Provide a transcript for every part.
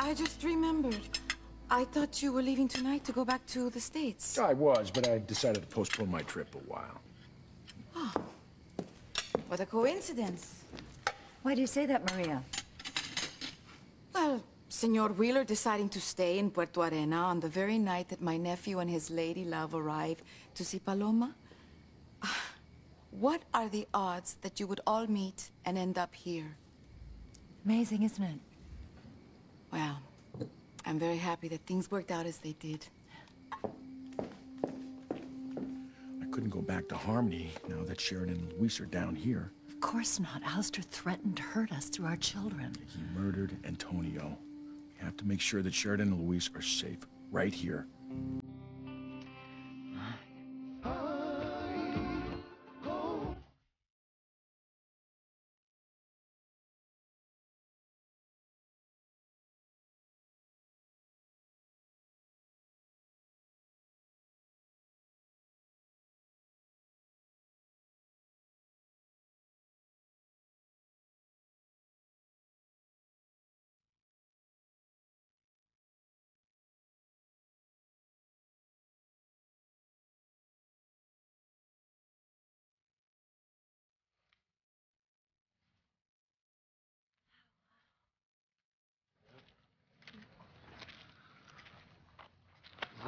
I just remembered. I thought you were leaving tonight to go back to the States. I was, but I decided to postpone my trip a while. Oh, what a coincidence. Why do you say that, Maria? Well, Senor Wheeler deciding to stay in Puerto Arena on the very night that my nephew and his lady love arrive to see Paloma. What are the odds that you would all meet and end up here? Amazing, isn't it? Well, I'm very happy that things worked out as they did. I couldn't go back to Harmony now that Sheridan and Luis are down here. Of course not. Alistair threatened to hurt us through our children. He murdered Antonio. We have to make sure that Sheridan and Luis are safe right here.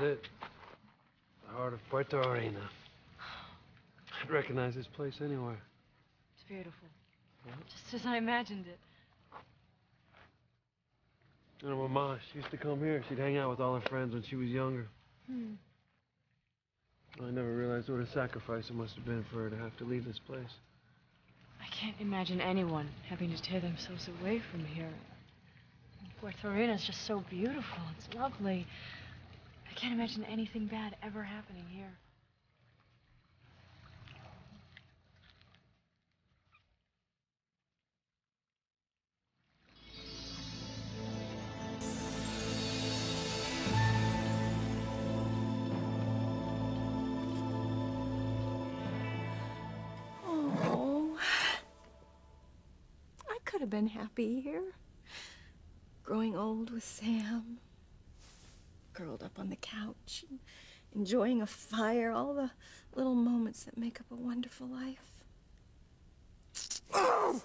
It. The heart of Puerto Arena. I'd recognize this place anywhere. It's beautiful. Yeah. Just as I imagined it. You know, Mama, she used to come here. She'd hang out with all her friends when she was younger. I never realized what a sacrifice it must have been for her to have to leave this place. I can't imagine anyone having to tear themselves away from here. Puerto Arena is just so beautiful. It's lovely. I can't imagine anything bad ever happening here. Oh, I could have been happy here. Growing old with Sam. Curled up on the couch, enjoying a fire, all the little moments that make up a wonderful life. Oh!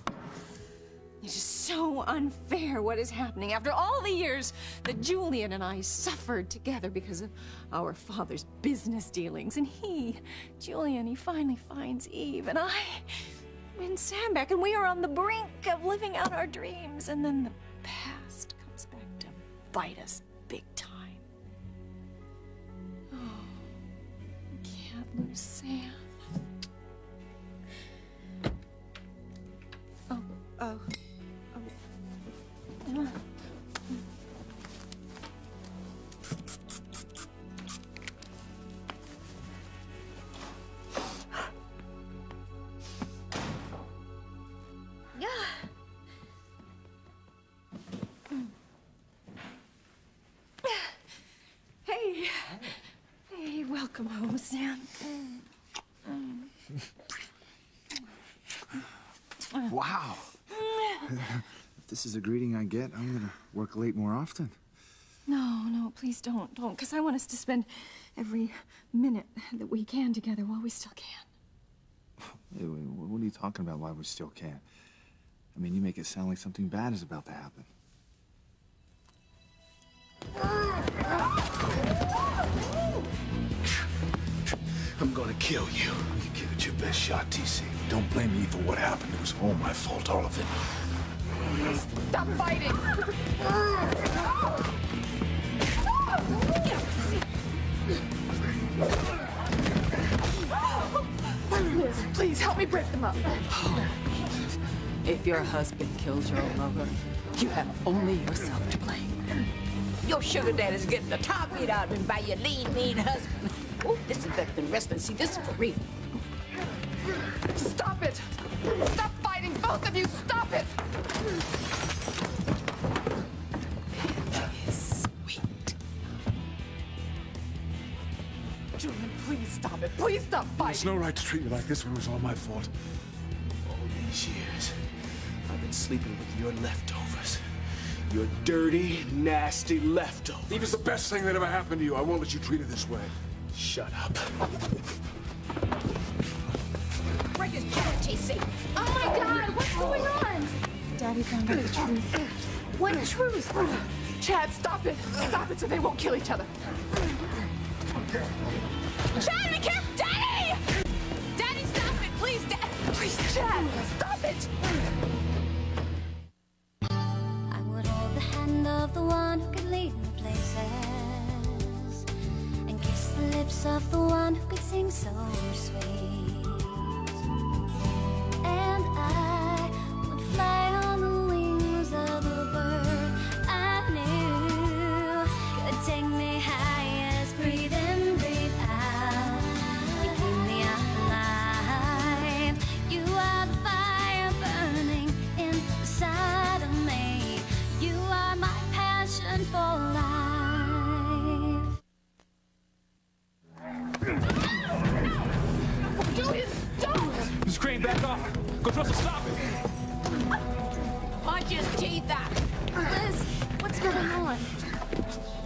It is so unfair what is happening after all the years that Julian and I suffered together because of our father's business dealings. And Julian, he finally finds Eve, and I win Sam back, and we are on the brink of living out our dreams. And then the past comes back to bite us big time. Lose Sam. Oh. Yeah. Hey, welcome home, Sam. Wow. If this is a greeting I get, I'm gonna work late more often. No, please don't, because I want us to spend every minute that we can together while we still can. Hey, what are you talking about, why we still can? I mean, you make it sound like something bad is about to happen. I'm gonna kill you. You give it your best shot, TC. Don't blame me for what happened. It was all my fault, all of it. Stop fighting! Liz, please help me break them up. If your husband killed your lover, you have only yourself to blame. Your sugar daddy's getting the top beat out of him by your lean, mean husband. Oh, this is better than wrestling. See, this is for real. Stop it! Stop fighting, both of you! Stop it! She is sweet. Julian, please stop it. Please stop fighting. There's no right to treat you like this when it was all my fault. All these years, I've been sleeping with your leftovers. You're dirty, nasty leftover. Eve is the best thing that ever happened to you. I won't let you treat her this way. Shut up. Break his jaw, TC. Oh my God, what's going on? Daddy found out the truth. What truth? Chad, stop it! Stop it so they won't kill each other. Chad, be careful! Daddy! Daddy, stop it! Please, Dad! Please, Chad, stop it! I would hold the hand of the one who could lead me places, and kiss the lips of the one who could sing so sweet. And I would fly on the wings of the bird I knew could take me high as breathe in, breathe out. You keep me alive. You are the fire burning inside of me. You are my passion for life. Julian, don't! Miss Crane, back off. Coach Russell, stop it. Punch his teeth out. Liz, what's going on?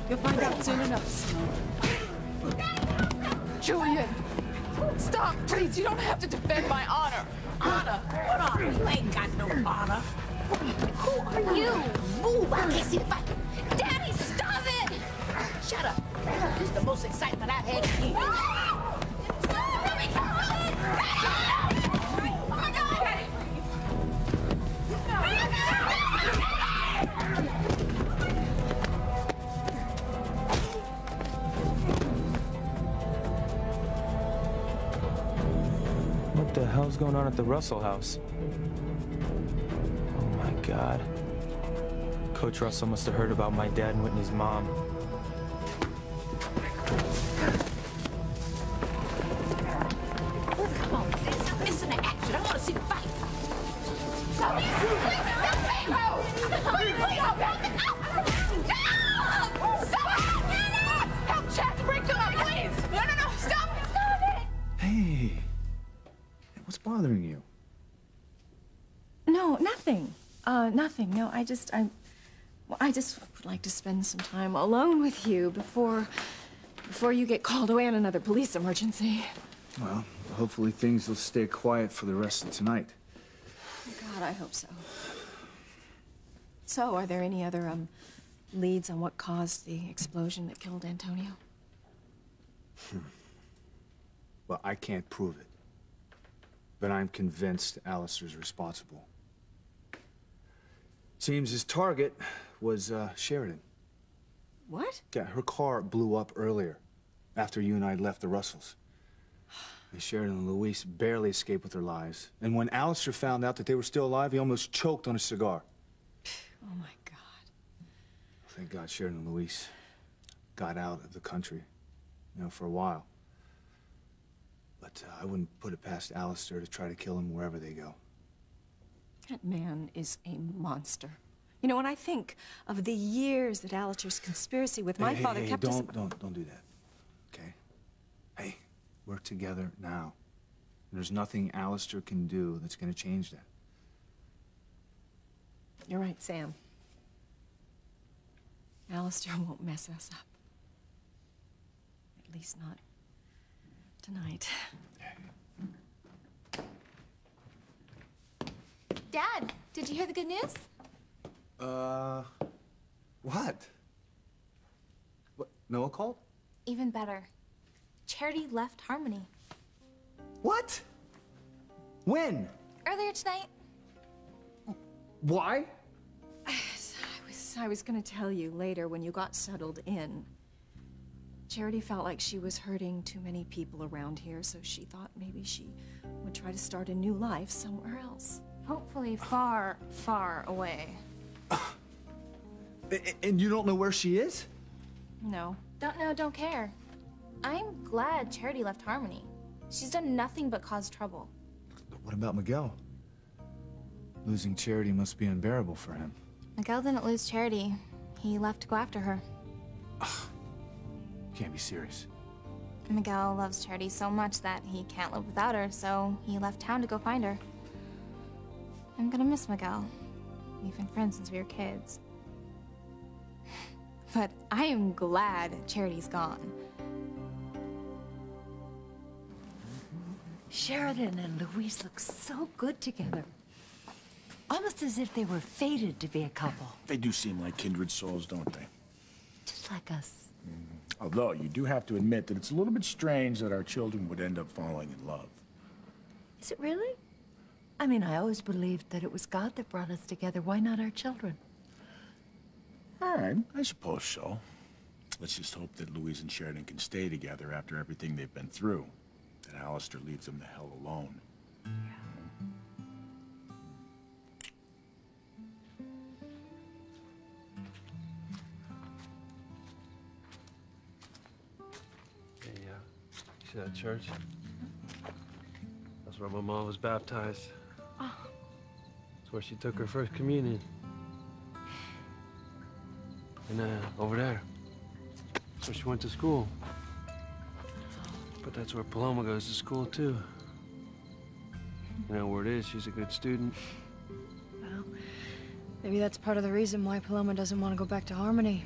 You'll find out soon enough. Julian, stop, please. You don't have to defend my honor. Honor? What honor? You ain't got no honor. Who are you? Move, I can't see the fight. Daddy, stop it! Shut up. This is the most excitement I've had in years. Let me go! Oh my God! What the hell's going on at the Russell house? Oh my God. Coach Russell must have heard about my dad and Whitney's mom. Come on, stop missing the action. I want to see the fight. Stop me! Help Chad to break through, please! No, stop! Stop it! Hey, what's bothering you? No, nothing. Nothing. No, I just would like to spend some time alone with you before you get called away on another police emergency. Well, hopefully things will stay quiet for the rest of tonight. God, I hope so. So, are there any other, leads on what caused the explosion that killed Antonio? Well, I can't prove it, but I'm convinced Alistair's responsible. Seems his target was, Sheridan. What? Yeah, her car blew up earlier, after you and I left the Russells. And Sheridan and Louise barely escaped with their lives. And when Alistair found out that they were still alive, he almost choked on a cigar. Oh, my God. Thank God Sheridan and Louise got out of the country, for a while. But I wouldn't put it past Alistair to try to kill him wherever they go. That man is a monster. You know, when I think of the years that Alistair's conspiracy with my father kept us... Don't do that, okay? Hey, we're together now. And there's nothing Alistair can do that's gonna change that. You're right, Sam. Alistair won't mess us up. At least not tonight. Dad, did you hear the good news? What? What? Noah called? Even better. Charity left Harmony. What? When? Earlier tonight. Why? I was gonna tell you later when you got settled in. Charity felt like she was hurting too many people around here, so she thought maybe she would try to start a new life somewhere else. Hopefully far, far away. And you don't know where she is? No. Don't know, don't care. I'm glad Charity left Harmony. She's done nothing but cause trouble. What about Miguel? Losing Charity must be unbearable for him. Miguel didn't lose Charity. He left to go after her. You can't be serious. Miguel loves Charity so much that he can't live without her, so he left town to go find her. I'm gonna miss Miguel. We've been friends since we were kids. but I am glad Charity's gone. Sheridan and Louise look so good together. Almost as if they were fated to be a couple. They do seem like kindred souls, don't they? Just like us. Although, you do have to admit that it's a little bit strange that our children would end up falling in love. Is it really? I mean, I always believed that it was God that brought us together. Why not our children? All right, I suppose so. Let's just hope that Louise and Sheridan can stay together after everything they've been through. That Alistair leaves them the hell alone. Hey, you see that church? That's where my mom was baptized. Oh. That's where she took her first communion. And over there, that's where she went to school. But that's where Paloma goes to school, too. You know where it is, she's a good student. Well, maybe that's part of the reason why Paloma doesn't want to go back to Harmony.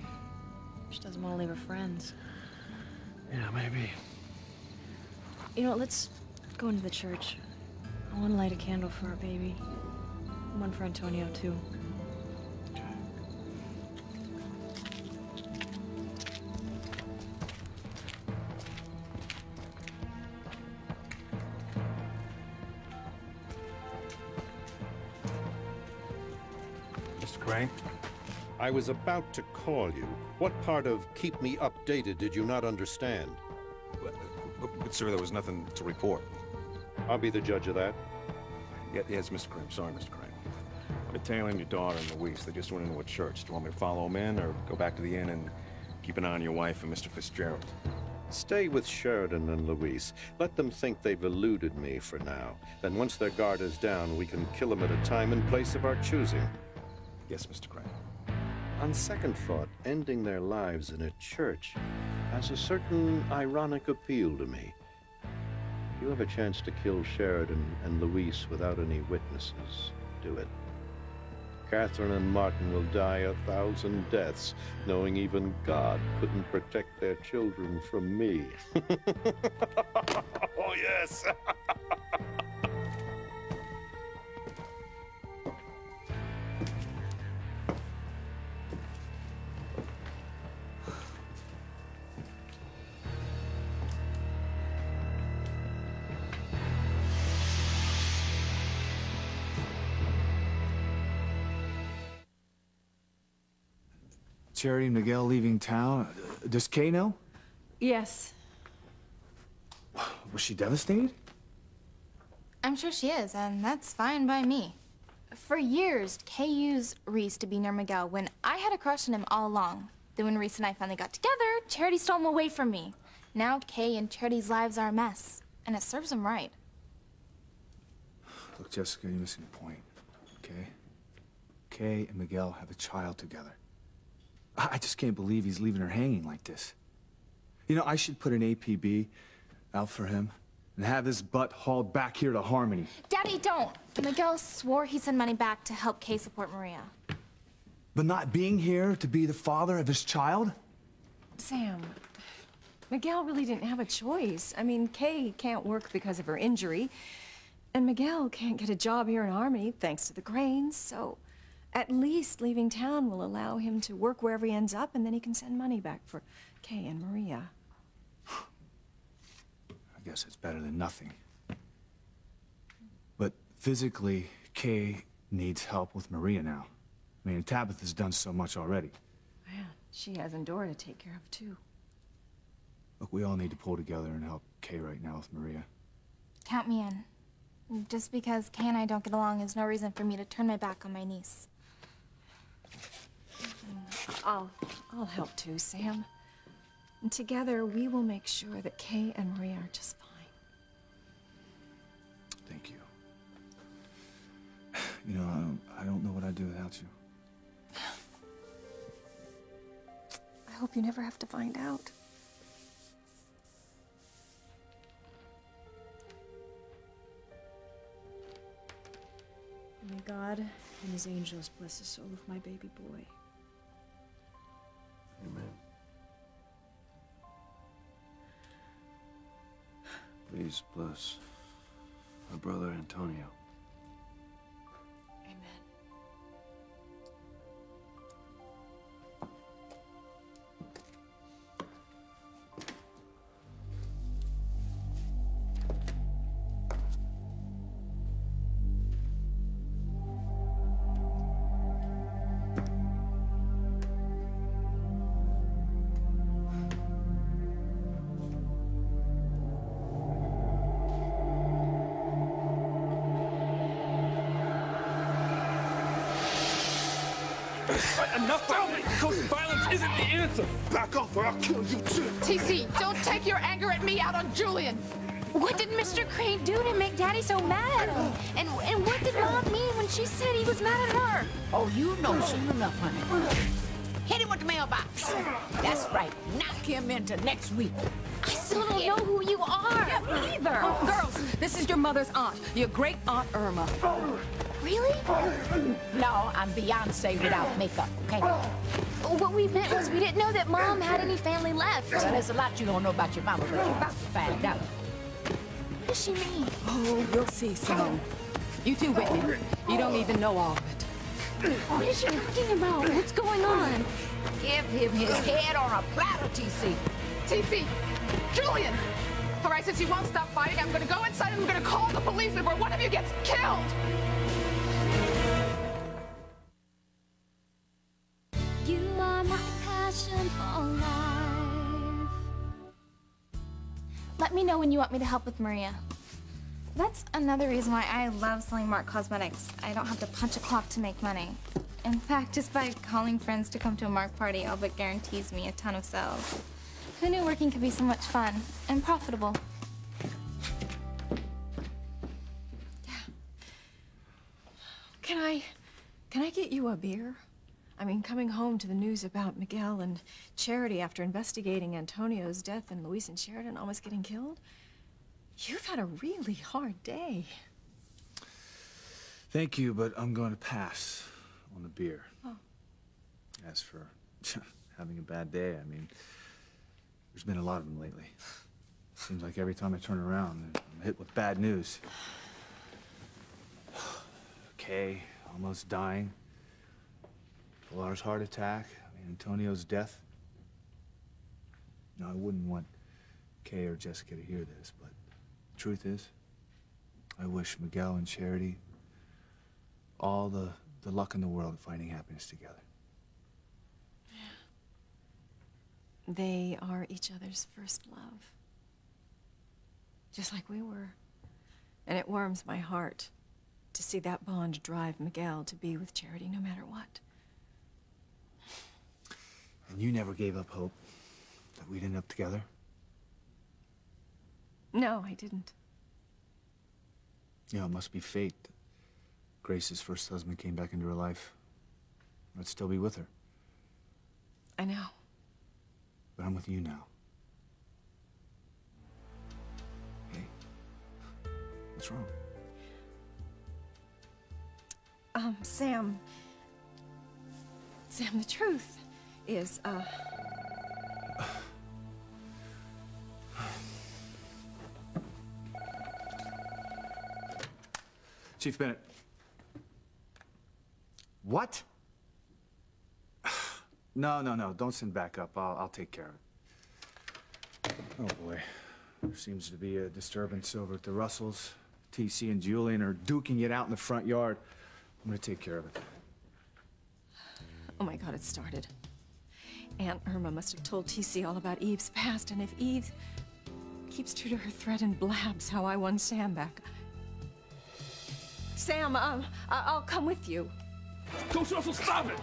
She doesn't want to leave her friends. Yeah, maybe. You know, let's go into the church. I want to light a candle for our baby. One for Antonio, too. Mr. Crane? I was about to call you. What part of keep me updated did you not understand? But sir, there was nothing to report. I'll be the judge of that. Yes, Mr. Crane. Sorry, Mr. Crane. I'm detailing your daughter and Louise. They just went into a church. Do you want me to follow them in or go back to the inn and keep an eye on your wife and Mr. Fitzgerald? Stay with Sheridan and Louise. Let them think they've eluded me for now. Then once their guard is down, we can kill them at a time and place of our choosing. Yes, Mr. Crane. On second thought, ending their lives in a church has a certain ironic appeal to me. If you have a chance to kill Sheridan and Louise without any witnesses, do it. Catherine and Martin will die 1,000 deaths, knowing even God couldn't protect their children from me. Oh, yes! Charity and Miguel leaving town. Does Kay know? Yes. Was she devastated? I'm sure she is, and that's fine by me. For years, Kay used Reese to be near Miguel when I had a crush on him all along. Then when Reese and I finally got together, Charity stole him away from me. Now Kay and Charity's lives are a mess, and it serves them right. Look, Jessica, you're missing the point, okay? Kay and Miguel have a child together. I just can't believe he's leaving her hanging like this. You know, I should put an APB out for him and have his butt hauled back here to Harmony. Daddy, don't! Miguel swore he'd send money back to help Kay support Maria. But not being here to be the father of his child? Sam, Miguel really didn't have a choice. I mean, Kay can't work because of her injury, and Miguel can't get a job here in Harmony thanks to the Cranes, so at least leaving town will allow him to work wherever he ends up, and then he can send money back for Kay and Maria. I guess it's better than nothing. But physically, Kay needs help with Maria now. I mean, Tabitha's done so much already. Yeah, she has Endora to take care of, too. Look, we all need to pull together and help Kay right now with Maria. Count me in. Just because Kay and I don't get along is no reason for me to turn my back on my niece. I'll help too, Sam. And together, we will make sure that Kay and Maria are just fine. Thank you. You know, I don't know what I'd do without you. I hope you never have to find out. May God and his angels bless the soul of my baby boy. Amen. Please bless my brother Antonio. Enough of Coach, violence isn't the answer. Back off or I'll kill you too. TC, don't take your anger at me out on Julian. What did Mr. Crane do to make Daddy so mad? And what did Mom mean when she said he was mad at her? Oh, you know soon enough, honey. Hit him with the mailbox. That's right. Knock him into next week. I still don't know who you are. Yeah, me either. Oh, girls, this is your mother's aunt, your great aunt Irma. Really? No, I'm Beyonce without makeup, okay? What we meant was we didn't know that Mom had any family left. Well, there's a lot you don't know about your mama, but you're about to find out. What does she mean? Oh, you'll see, Simone. You too, Whitney. You don't even know all of it. What is she talking about? What's going on? Give him his head on a platter, TC. TC! Julian! All right, since you won't stop fighting, I'm gonna go inside and I'm gonna call the police before one of you gets killed! You are my passion for life. Let me know when you want me to help with Maria. That's another reason why I love selling Mark Cosmetics. I don't have to punch a clock to make money. In fact, just by calling friends to come to a Mark party, Albert guarantees me a ton of sales. Who knew working could be so much fun and profitable? Can I get you a beer? I mean, coming home to the news about Miguel and Charity after investigating Antonio's death and Luis and Sheridan almost getting killed, you've had a really hard day. Thank you, but I'm going to pass on the beer. Oh. As for having a bad day, I mean, there's been a lot of them lately. Seems like every time I turn around, I'm hit with bad news. Kay, almost dying. Pilar's heart attack. I mean, Antonio's death. No, I wouldn't want Kay or Jessica to hear this, but the truth is, I wish Miguel and Charity all the luck in the world of finding happiness together. They are each other's first love. Just like we were. And it warms my heart to see that bond drive Miguel to be with Charity no matter what. And you never gave up hope that we'd end up together? No, I didn't. You know, it must be fate that Grace's first husband came back into her life. I'd still be with her. I know. But I'm with you now. Hey, what's wrong? Sam, the truth is, Chief Bennett. What? No, don't send back up. I'll take care of it. Oh, boy. There seems to be a disturbance over at the Russells. TC and Julian are duking it out in the front yard. I'm gonna take care of it. oh my God, it started. Aunt Irma must have told TC all about Eve's past, and if Eve keeps true to her thread and blabs how I won Sam back. Sam, I'll come with you. Coach Russell, stop it!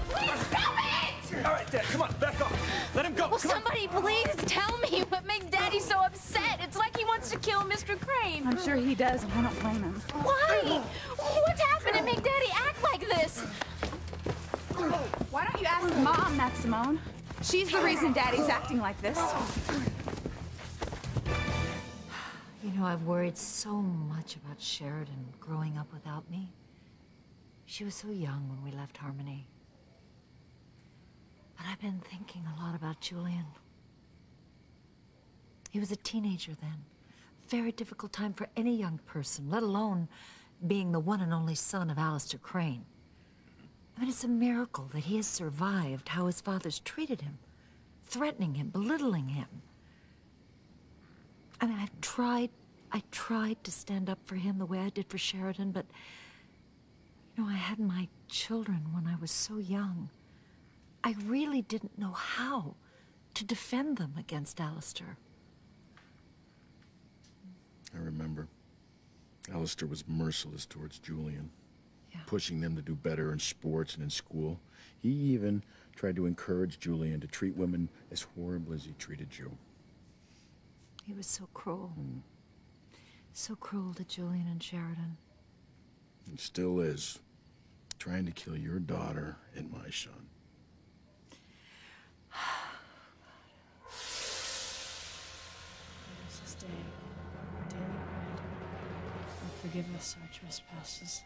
Please stop it! All right, Dad, come on, back off. Let him go. Well, come on. somebody please tell me what makes Daddy so upset. It's like he wants to kill Mr. Crane. I'm sure he does, and I don't blame him. Why? What's happened to make Daddy act like this? Why don't you ask Mom that, Simone? She's the reason Daddy's acting like this. You know, I've worried so much about Sheridan growing up without me. She was so young when we left Harmony. But I've been thinking a lot about Julian. He was a teenager then. Very difficult time for any young person, let alone being the one and only son of Alistair Crane. I mean, it's a miracle that he has survived how his fathers treated him, threatening him, belittling him. I mean, I tried to stand up for him the way I did for Sheridan, but, you know, I had my children when I was so young. I really didn't know how to defend them against Alistair. I remember. Alistair was merciless towards Julian, pushing them to do better in sports and in school. He even tried to encourage Julian to treat women as horribly as he treated you. He was so cruel. So cruel to Julian and Sheridan. And still is, trying to kill your daughter and my son. Let us this day our daily bread, and forgive us our trespasses,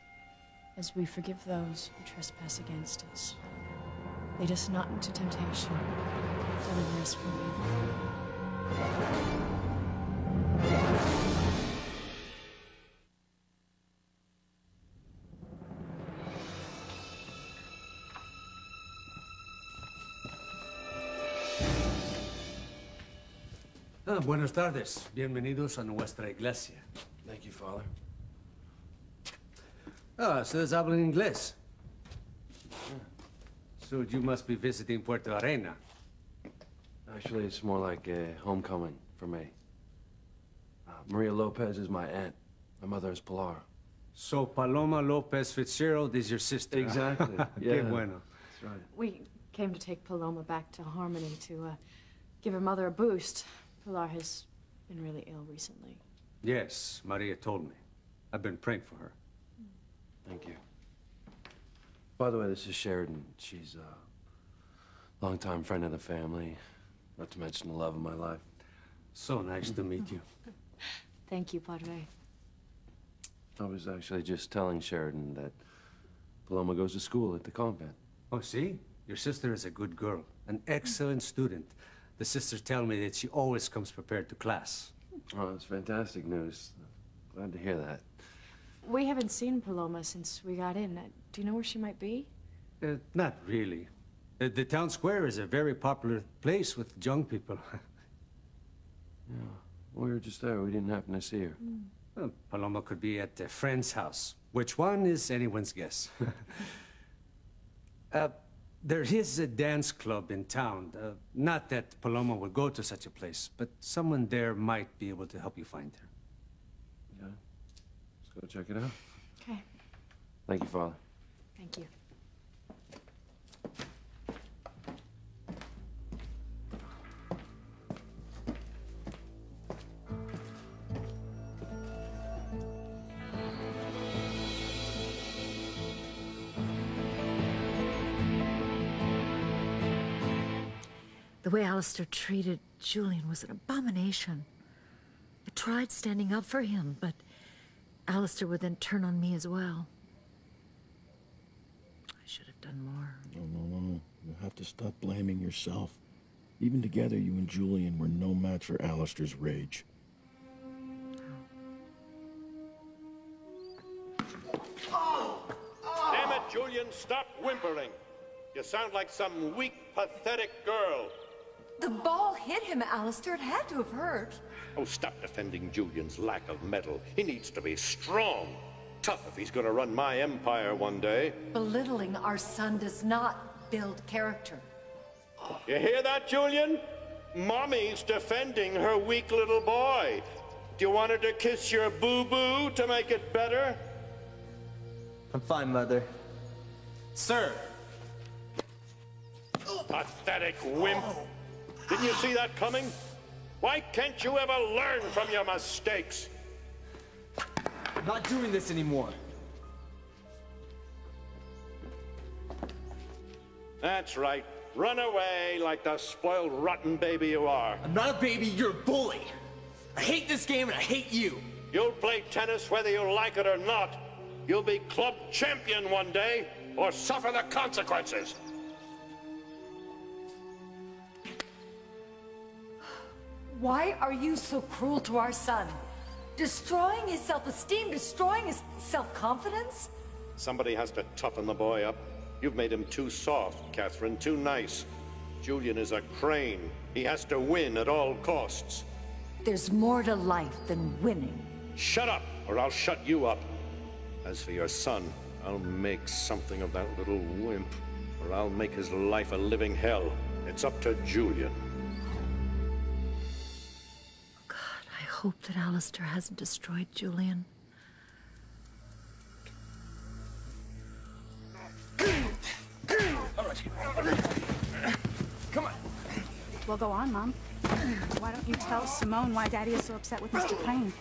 as we forgive those who trespass against us. Lead us not into temptation, but deliver us from evil. Buenas tardes. Bienvenidos a nuestra iglesia. Thank you, Father. Ustedes hablan inglés. So you must be visiting Puerto Arena. Actually, it's more like a homecoming for me. Maria Lopez is my aunt. My mother is Pilar. So Paloma Lopez Fitzgerald is your sister. Exactly. Yeah. Qué bueno. That's right. We came to take Paloma back to Harmony to give her mother a boost. Pilar has been really ill recently. Yes, Maria told me. I've been praying for her. Thank you. By the way, this is Sheridan. She's a longtime friend of the family, not to mention the love of my life. So nice to meet you. Thank you, Padre. I was actually just telling Sheridan that Paloma goes to school at the convent. Oh, see? Your sister is a good girl, an excellent student. The sisters tell me that she always comes prepared to class. Oh, that's fantastic news. Glad to hear that. We haven't seen Paloma since we got in. Do you know where she might be? Not really. The town square is a very popular place with young people. Yeah, we were just there. We didn't happen to see her. Well, Paloma could be at a friend's house. Which one is anyone's guess. There is a dance club in town. Not that Paloma would go to such a place, but someone there might be able to help you find her. Yeah. Let's go check it out. Okay. Thank you, Father. Thank you. The way Alistair treated Julian was an abomination. I tried standing up for him, but Alistair would then turn on me as well. I should have done more. No. You have to stop blaming yourself. Even together, you and Julian were no match for Alistair's rage. Damn it, Julian, stop whimpering. You sound like some weak, pathetic girl. The ball hit him, Alistair. It had to have hurt. Oh, stop defending Julian's lack of mettle. He needs to be strong. Tough if he's gonna run my empire one day. Belittling our son does not build character. You hear that, Julian? Mommy's defending her weak little boy. Do you want her to kiss your boo-boo to make it better? I'm fine, Mother. Sir! Pathetic wimp. Didn't you see that coming? Why can't you ever learn from your mistakes? I'm not doing this anymore. That's right. Run away like the spoiled, rotten baby you are. I'm not a baby, you're a bully. I hate this game and I hate you. You'll play tennis whether you like it or not. You'll be club champion one day, or suffer the consequences. Why are you so cruel to our son? Destroying his self-esteem, destroying his self-confidence? Somebody has to toughen the boy up. You've made him too soft, Catherine, too nice. Julian is a Crane. He has to win at all costs. There's more to life than winning. Shut up, or I'll shut you up. As for your son, I'll make something of that little wimp, or I'll make his life a living hell. It's up to Julian. I hope that Alistair hasn't destroyed Julian. All right. Come on. Well, go on, Mom. Why don't you tell Simone why Daddy is so upset with Mr. Crane?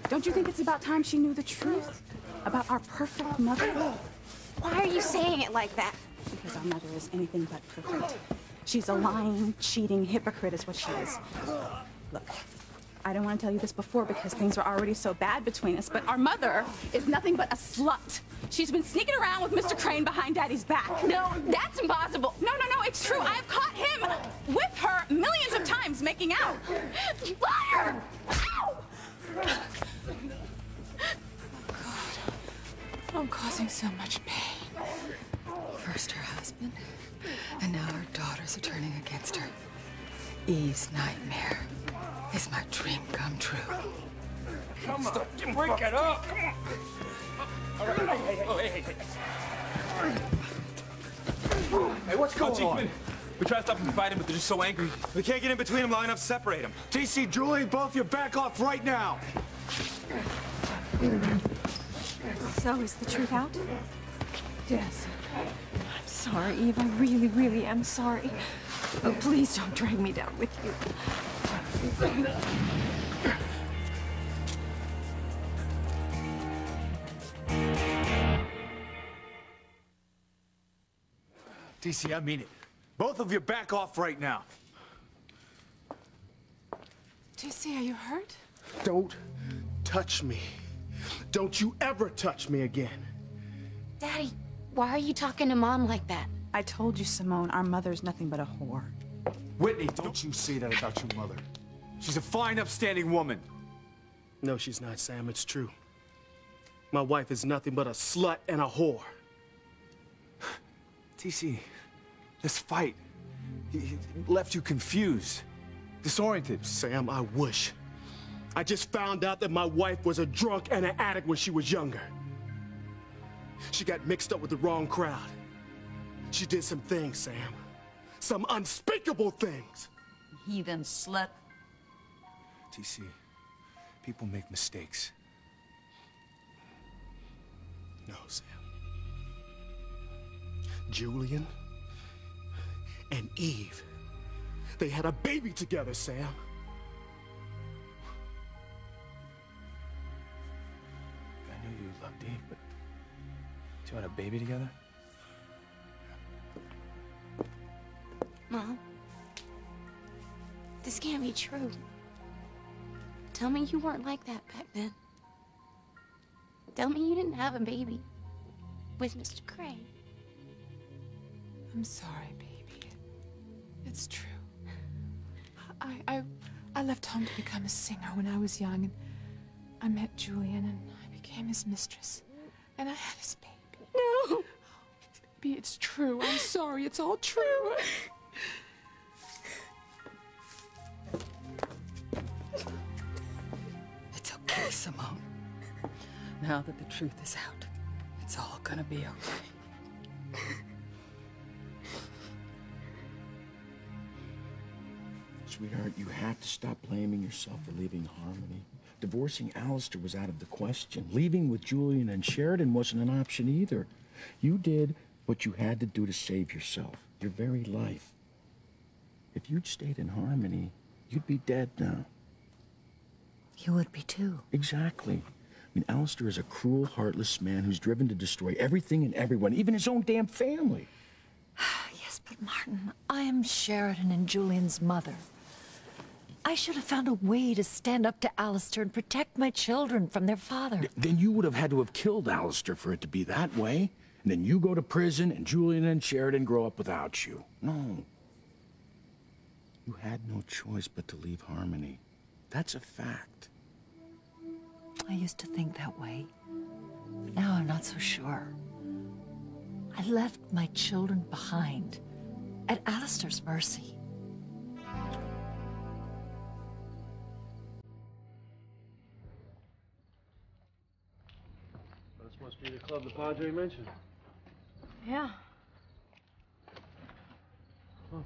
Don't you think it's about time she knew the truth about our perfect mother? Why are you saying it like that? Because our mother is anything but perfect. She's a lying, cheating hypocrite is what she is. Look, I didn't want to tell you this before because things were already so bad between us, but our mother is nothing but a slut. She's been sneaking around with Mr. Crane behind Daddy's back. No, that's impossible. No, it's true. I've caught him with her millions of times making out. You liar! Ow! I'm causing so much pain. First her husband, and now her daughters are turning against her. Eve's nightmare is my dream come true. Come on, break it up! Come on! All right, hey. Hey, what's going on? We tried to stop him from fighting, but they're just so angry. We can't get in between them long enough to separate them. TC, Julian, both of you back off right now. So, is the truth out? Yes. I'm sorry, Eve. I really, really am sorry. Oh, please don't drag me down with you. TC, I mean it. Both of you back off right now. TC, are you hurt? Don't touch me. Don't you ever touch me again. Daddy, why are you talking to Mom like that? I told you, Simone, our mother's nothing but a whore. Whitney, don't you say that about your mother. She's a fine, upstanding woman. No, she's not, Sam. It's true. My wife is nothing but a slut and a whore. TC, this fight, he left you confused, disoriented. Sam, I wish. I just found out that my wife was a drunk and an addict when she was younger. She got mixed up with the wrong crowd. She did some things, Sam. Some unspeakable things. Heathen slut. TC, people make mistakes. No, Sam. Julian and Eve, they had a baby together, Sam. I knew you loved Eve, but you had a baby together? Mom, this can't be true. Tell me you weren't like that back then. Tell me you didn't have a baby with Mr. Crane. I'm sorry, baby. It's true. I left home to become a singer when I was young, and I met Julian, and I became his mistress. And I had his baby. No! Baby, it's true. I'm sorry. It's all true. It's okay, Simone. Now that the truth is out, it's all gonna be okay. Sweetheart, you have to stop blaming yourself for leaving Harmony. Divorcing Alistair was out of the question. Leaving with Julian and Sheridan wasn't an option either. You did what you had to do to save yourself, your very life. If you'd stayed in Harmony, you'd be dead now. You would be too. Exactly. I mean, Alistair is a cruel, heartless man who's driven to destroy everything and everyone, even his own damn family. Yes, but Martin, I am Sheridan and Julian's mother. I should have found a way to stand up to Alistair and protect my children from their father. Then you would have had to have killed Alistair for it to be that way. And then you go to prison and Julian and Sheridan grow up without you. No. You had no choice but to leave Harmony. That's a fact. I used to think that way. Now I'm not so sure. I left my children behind at Alistair's mercy. This must be the club the Padre mentioned. Yeah. Huh.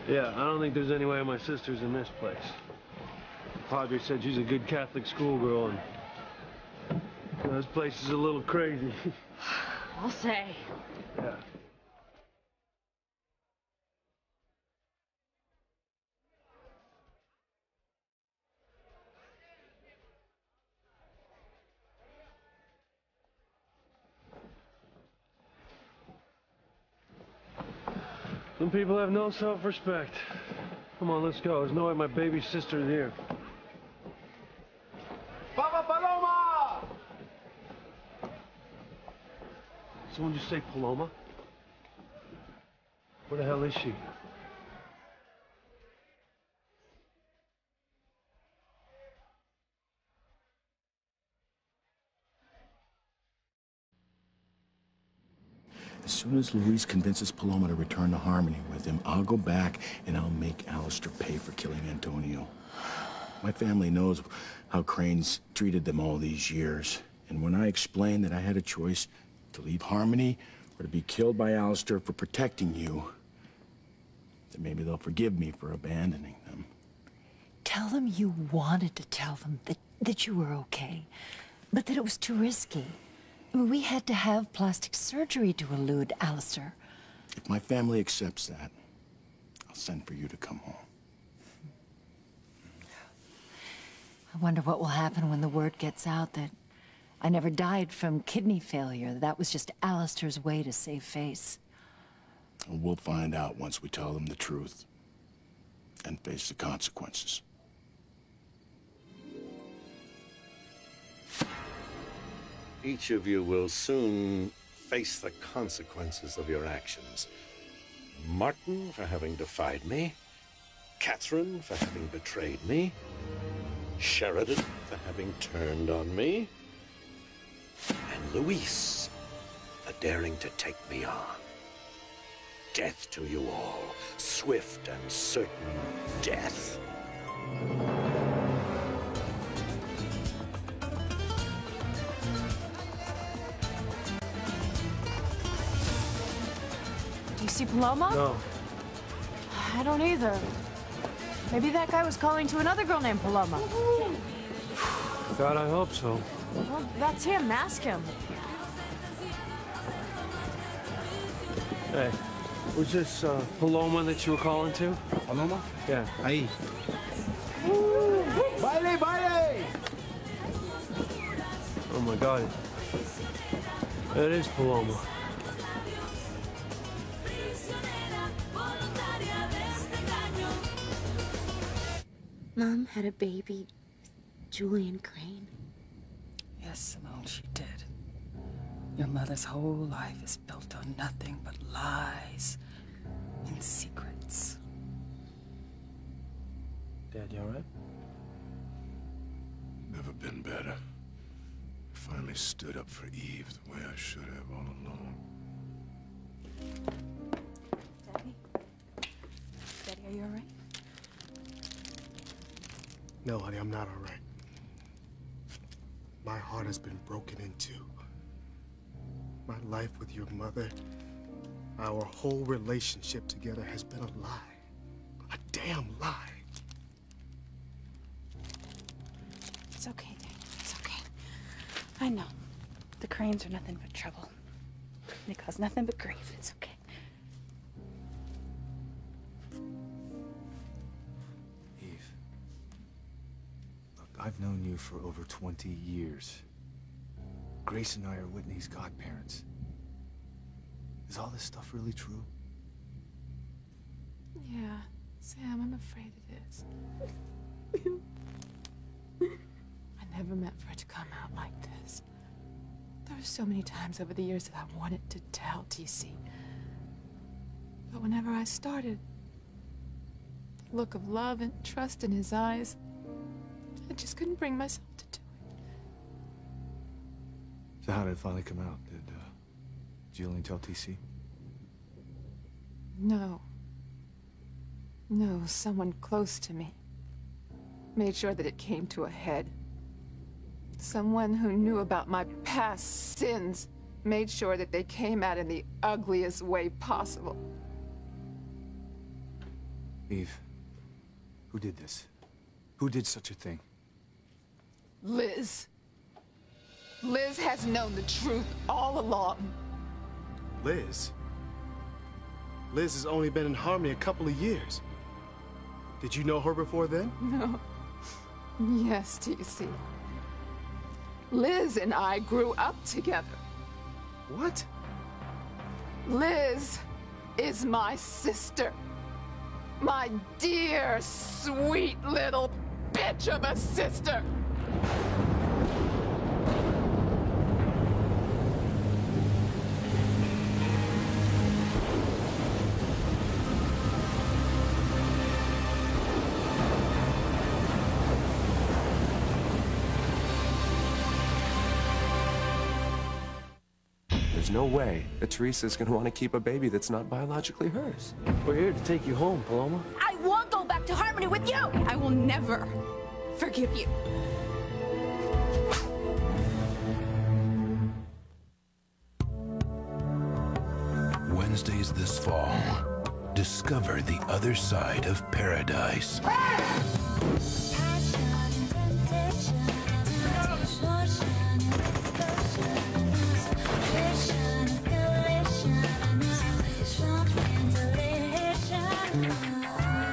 Yeah, I don't think there's any way my sister's in this place. Padre said she's a good Catholic schoolgirl, and this place is a little crazy. I'll say. Yeah. Some people have no self-respect. Come on, let's go. There's no way my baby sister's here. Papa Paloma! Someone just say Paloma? Where the hell is she? As soon as Luis convinces Paloma to return to Harmony with him, I'll go back and I'll make Alistair pay for killing Antonio. My family knows how Crane's treated them all these years. And when I explain that I had a choice to leave Harmony or to be killed by Alistair for protecting you, then maybe they'll forgive me for abandoning them. Tell them you wanted to tell them that you were okay, but that it was too risky. I mean, we had to have plastic surgery to elude Alistair. If my family accepts that, I'll send for you to come home. I wonder what will happen when the word gets out that I never died from kidney failure. That was just Alistair's way to save face. And we'll find out once we tell them the truth and face the consequences. Each of you will soon face the consequences of your actions. Martin for having defied me, Catherine for having betrayed me, Sheridan for having turned on me, and Luis for daring to take me on. Death to you all, swift and certain death. Do you see Paloma? No. I don't either. Maybe that guy was calling to another girl named Paloma. God, I hope so. Well, that's him. Ask him. Hey, was this Paloma that you were calling to? Paloma? Yeah. Ahí. Baile, baile! Oh my God. That is Paloma. Mom had a baby, Julian Crane. Yes, Simone, she did. Your mother's whole life is built on nothing but lies and secrets. Dad, you all right? Never been better. Finally stood up for Eve the way I should have all along. Daddy? Daddy, are you all right? No, honey, I'm not all right. My heart has been broken in two. My life with your mother, our whole relationship together has been a lie. A damn lie. It's okay, Daddy. It's okay. I know. The Cranes are nothing but trouble. They cause nothing but grief. It's okay. Eve, look, I've known you for over 20 years. Grace and I are Whitney's godparents. Is all this stuff really true? Yeah, Sam, I'm afraid it is. I never meant for it to come out like this. There were so many times over the years that I wanted to tell TC. But whenever I started, the look of love and trust in his eyes, I just couldn't bring myself to do it. So how did it finally come out? Did Julian tell TC? No. No, someone close to me made sure that it came to a head. Someone who knew about my past sins made sure that they came out in the ugliest way possible. Eve, who did this? Who did such a thing? Liz. Liz has known the truth all along. Liz? Liz has only been in Harmony a couple of years. Did you know her before then? No. Yes, TC. Liz and I grew up together. What? Liz is my sister. My dear, sweet little bitch of a sister. There's no way that Teresa's gonna want to keep a baby that's not biologically hers. We're here to take you home, Paloma. I won't go back to Harmony with you! I will never forgive you. Wednesdays this fall, discover the other side of paradise.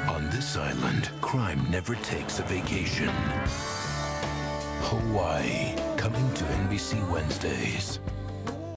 On this island, crime never takes a vacation. Hawaii, coming to NBC Wednesdays.